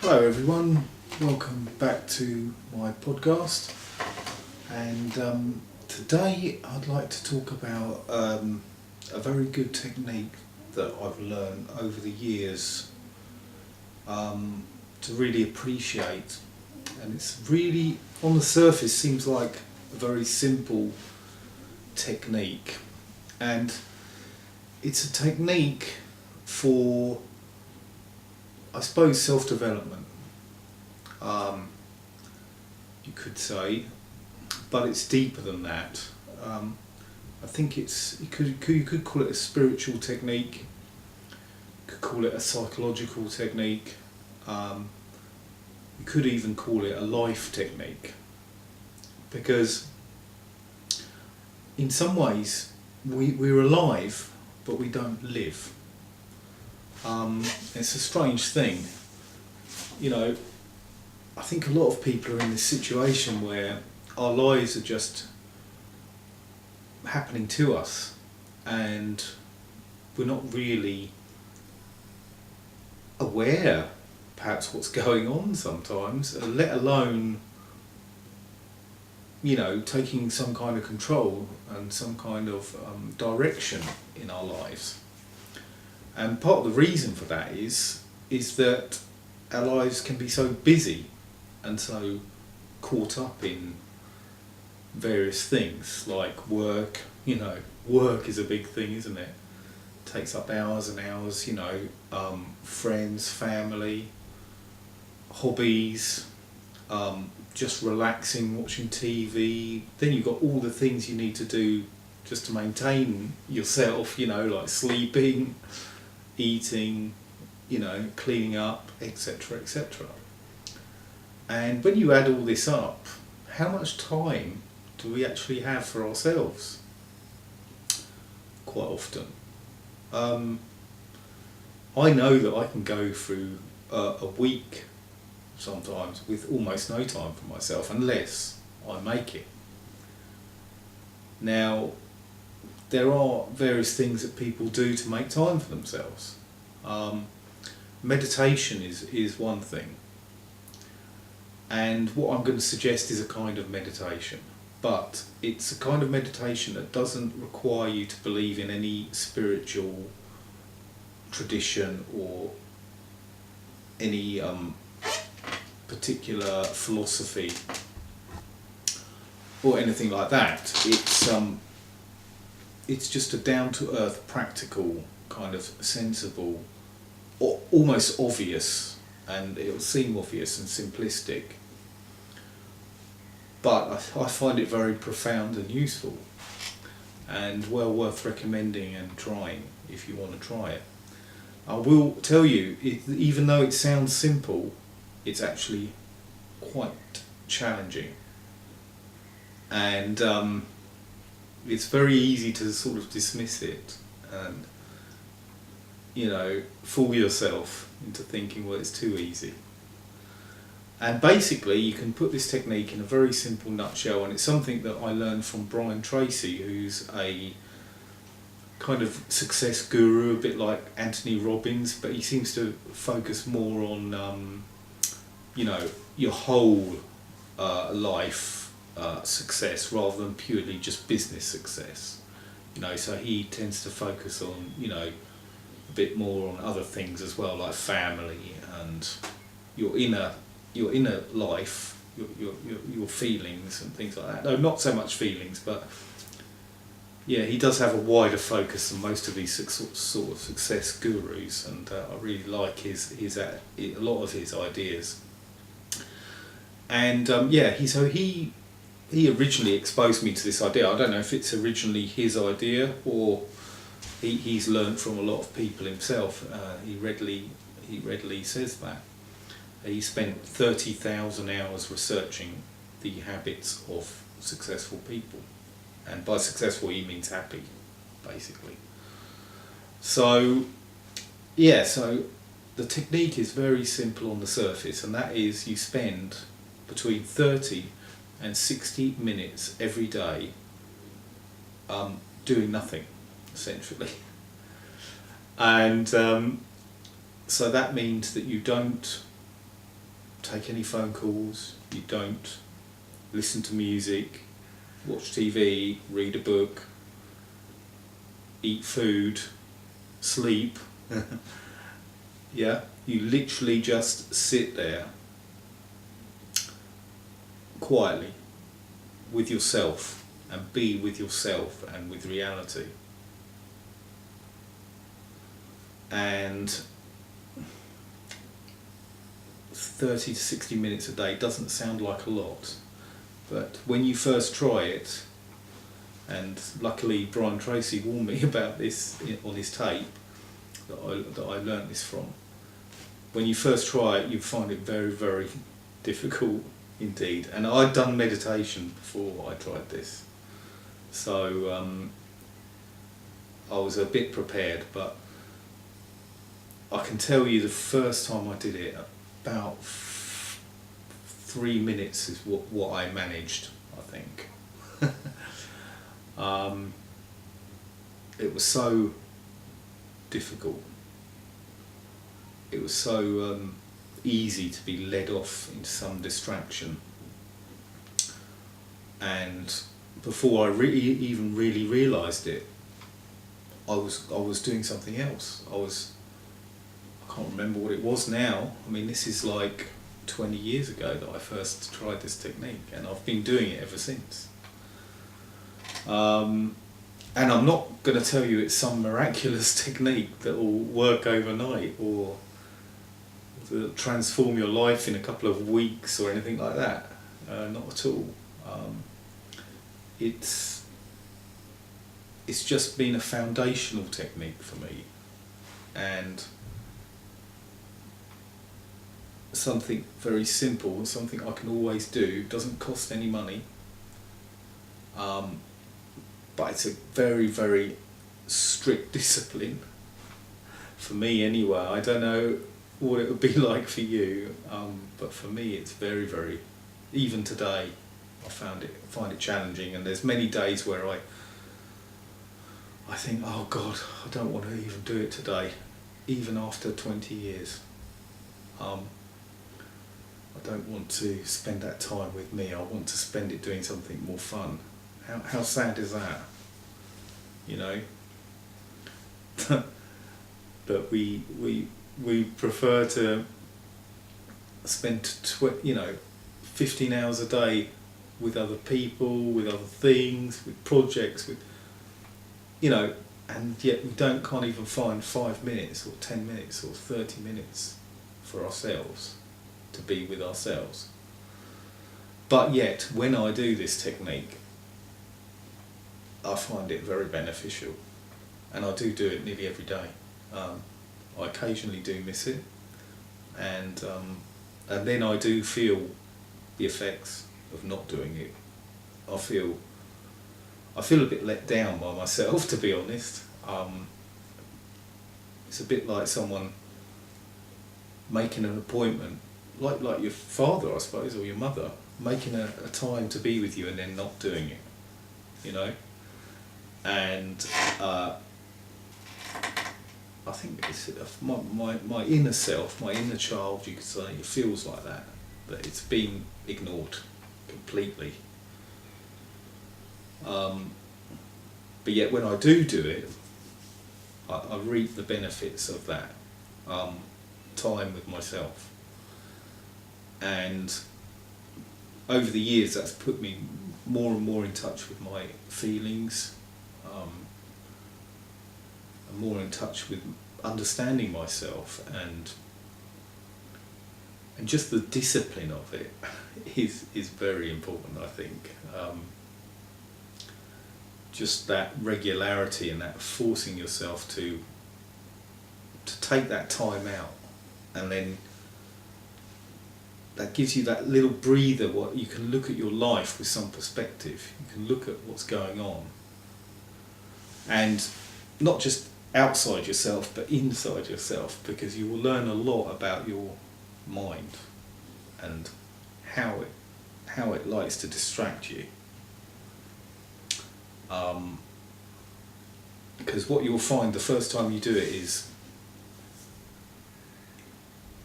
Hello everyone, welcome back to my podcast, and today I'd like to talk about a very good technique that I've learned over the years to really appreciate, and it's really, on the surface, seems like a very simple technique, and it's a technique for, I suppose, self-development, you could say, but it's deeper than that. I think you could call it a spiritual technique, you could call it a psychological technique, you could even call it a life technique, because in some ways we're alive but we don't live. It's a strange thing, you know. I think a lot of people are in this situation where our lives are just happening to us and we're not really aware perhaps what's going on sometimes, let alone, you know, taking some kind of control and some kind of direction in our lives. And part of the reason for that is that our lives can be so busy and so caught up in various things like work. You know, work is a big thing, isn't it? Takes up hours and hours, you know, friends, family, hobbies, just relaxing, watching TV. Then you've got all the things you need to do just to maintain yourself, you know, like sleeping, eating, you know, cleaning up, etc., etc. And when you add all this up, how much time do we actually have for ourselves? Quite often. I know that I can go through a week sometimes with almost no time for myself unless I make it. Now, there are various things that people do to make time for themselves. Meditation is one thing, and what I'm going to suggest is a kind of meditation, but it's a kind of meditation that doesn't require you to believe in any spiritual tradition or any particular philosophy or anything like that. It's just a down-to-earth, practical, kind of sensible, or almost obvious, and it'll seem obvious and simplistic, but I find it very profound and useful, and well worth recommending and trying if you want to try it. I will tell you, even though it sounds simple, it's actually quite challenging, and it's very easy to sort of dismiss it and, you know, fool yourself into thinking, well, it's too easy. And basically you can put this technique in a very simple nutshell, and it's something that I learned from Brian Tracy, who's a kind of success guru, a bit like Anthony Robbins, but he seems to focus more on you know, your whole life success rather than purely just business success. You know, so he tends to focus on, you know, a bit more on other things as well, like family and your inner life, your feelings and things like that. No, not so much feelings, but yeah, he does have a wider focus than most of these sort of success gurus, and I really like a lot of his ideas. And yeah, he originally exposed me to this idea. I don't know if it's originally his idea or he's learned from a lot of people himself. He readily says that. He spent 30,000 hours researching the habits of successful people. And by successful he means happy, basically. So, yeah, so the technique is very simple on the surface, and that is you spend between 30 and 60 minutes every day doing nothing, essentially. And so that means that you don't take any phone calls, you don't listen to music, watch TV, read a book, eat food, sleep. Yeah, you literally just sit there quietly with yourself and be with yourself and with reality. And 30 to 60 minutes a day doesn't sound like a lot, but when you first try it, and luckily Brian Tracy warned me about this on his tape that I learnt this from. When you first try it, you find it very, very difficult indeed. And I'd done meditation before I tried this, so I was a bit prepared, but I can tell you the first time I did it, about 3 minutes is what I managed, I think. It was so difficult. It was so easy to be led off into some distraction. And before I even really realised it, I was doing something else. I can't remember what it was now. I mean, this is like 20 years ago that I first tried this technique, and I've been doing it ever since. And I'm not going to tell you it's some miraculous technique that will work overnight or to transform your life in a couple of weeks or anything like that. Not at all. It's just been a foundational technique for me, and something very simple, something I can always do, doesn't cost any money, but it's a very, very strict discipline for me anyway. I don't know what it would be like for you, but for me it's very, very, even today I find it challenging, and there's many days where I think, oh God, I don't want to even do it today, even after 20 years. I don't want to spend that time with me. I want to spend it doing something more fun. How sad is that? You know? But we prefer to spend 15 hours a day with other people, with other things, with projects, with and yet we can't even find 5 minutes or 10 minutes or 30 minutes for ourselves, to be with ourselves. But yet, when I do this technique, I find it very beneficial, and I do it nearly every day. I occasionally do miss it, and then I do feel the effects of not doing it. I feel a bit let down by myself, to be honest. It's a bit like someone making an appointment, like your father, I suppose, or your mother, making a time to be with you and then not doing it, and I think it's my inner self, my inner child, you could say, it feels like that it's been ignored completely. But yet when I do it, I reap the benefits of that time with myself. And over the years, that's put me more and more in touch with my feelings, and more in touch with understanding myself, and just the discipline of it is very important, I think. Just that regularity and that forcing yourself to take that time out, and then that gives you that little breather. What you can look at your life with some perspective. You can look at what's going on, and not just outside yourself, but inside yourself, because you will learn a lot about your mind and how it likes to distract you. Because what you'll find the first time you do it is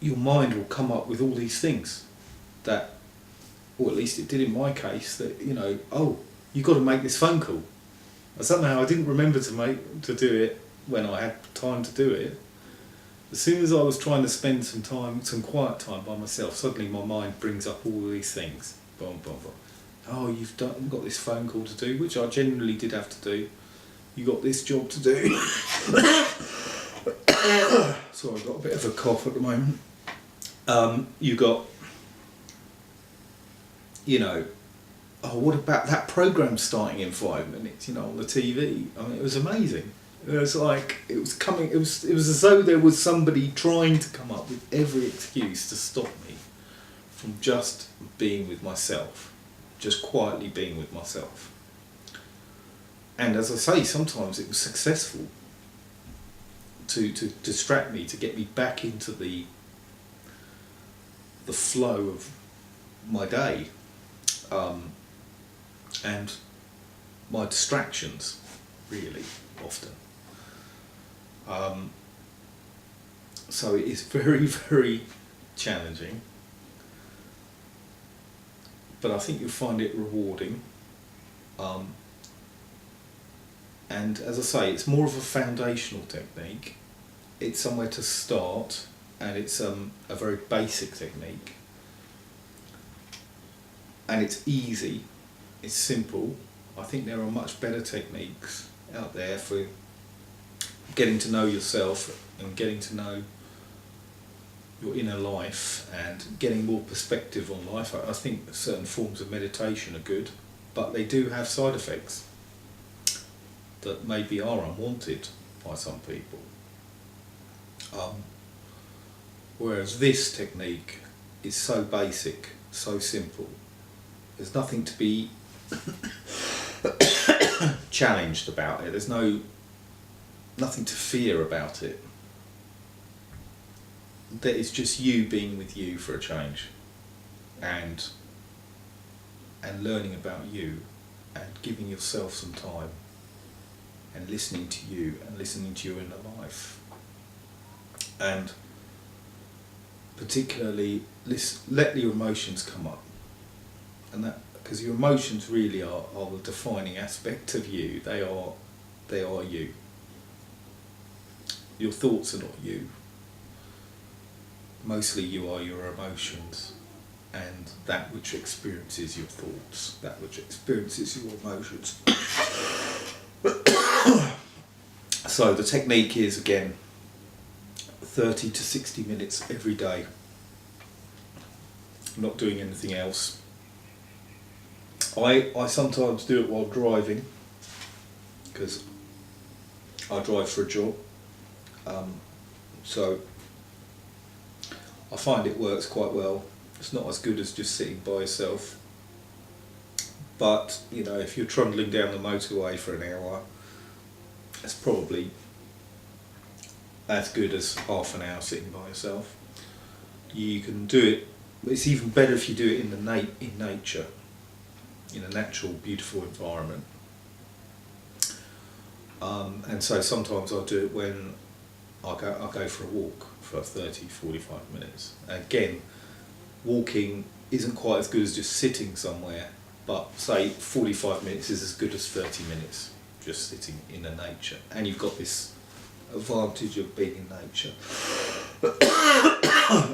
your mind will come up with all these things, that, or at least it did in my case, that, you know, oh, you've got to make this phone call. And somehow I didn't remember to do it when I had time to do it. As soon as I was trying to spend some quiet time by myself, suddenly my mind brings up all these things. Boom, boom, boom. Oh, you've got this phone call to do, which I generally did have to do. You got this job to do. So I've got a bit of a cough at the moment. You got, you know, oh, what about that program starting in 5 minutes? You know, on the TV. I mean, it was amazing. It was like it was coming. It was as though there was somebody trying to come up with every excuse to stop me from just being with myself, just quietly being with myself. And as I say, sometimes it was successful to distract me, to get me back into the flow of my day, and my distractions, really often. So it is very, very challenging, but I think you'll find it rewarding. And as I say, it's more of a foundational technique. It's somewhere to start, and it's a very basic technique. And it's easy, it's simple. I think there are much better techniques out there for getting to know yourself and getting to know your inner life and getting more perspective on life. I think certain forms of meditation are good, but they do have side effects that maybe are unwanted by some people. Whereas this technique is so basic, so simple. There's nothing to be challenged about it. There's nothing to fear about it. That it's just you being with you for a change, and learning about you, and giving yourself some time, and listening to you, and listening to your inner life, and particularly let your emotions come up, and that, because your emotions really are the defining aspect of you. They are you. Your thoughts are not you. Mostly you are your emotions, and that which experiences your thoughts, that which experiences your emotions. So the technique is, again, 30 to 60 minutes every day. Not doing anything else. I sometimes do it while driving, because I drive for a job. So I find it works quite well. It's not as good as just sitting by yourself, but you know, if you're trundling down the motorway for an hour, it's probably as good as half an hour sitting by yourself. You can do it. It's even better if you do it in nature, in a natural, beautiful environment. And so sometimes I'll do it when I'll go for a walk for 30, 45 minutes. And again, walking isn't quite as good as just sitting somewhere, but say 45 minutes is as good as 30 minutes just sitting in the nature. And you've got this advantage of being in nature.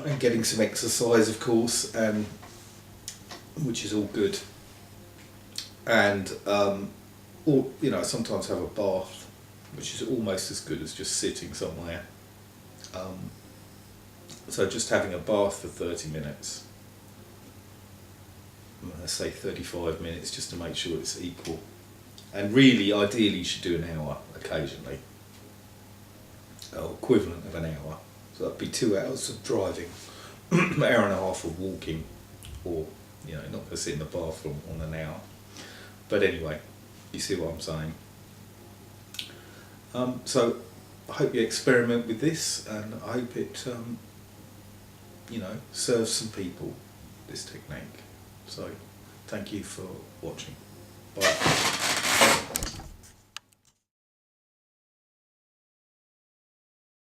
And getting some exercise, of course, and which is all good. And or, you know, sometimes have a bath, which is almost as good as just sitting somewhere. So just having a bath for 30 minutes, let's say 35 minutes, just to make sure it's equal. And really, ideally, you should do an hour occasionally, or equivalent of an hour. So that'd be 2 hours of driving, an hour and a half of walking, or, you know, not going to sit in the bathroom on an hour. But anyway, you see what I'm saying. So I hope you experiment with this, and I hope it, you know, serves some people, this technique. So thank you for watching. Bye.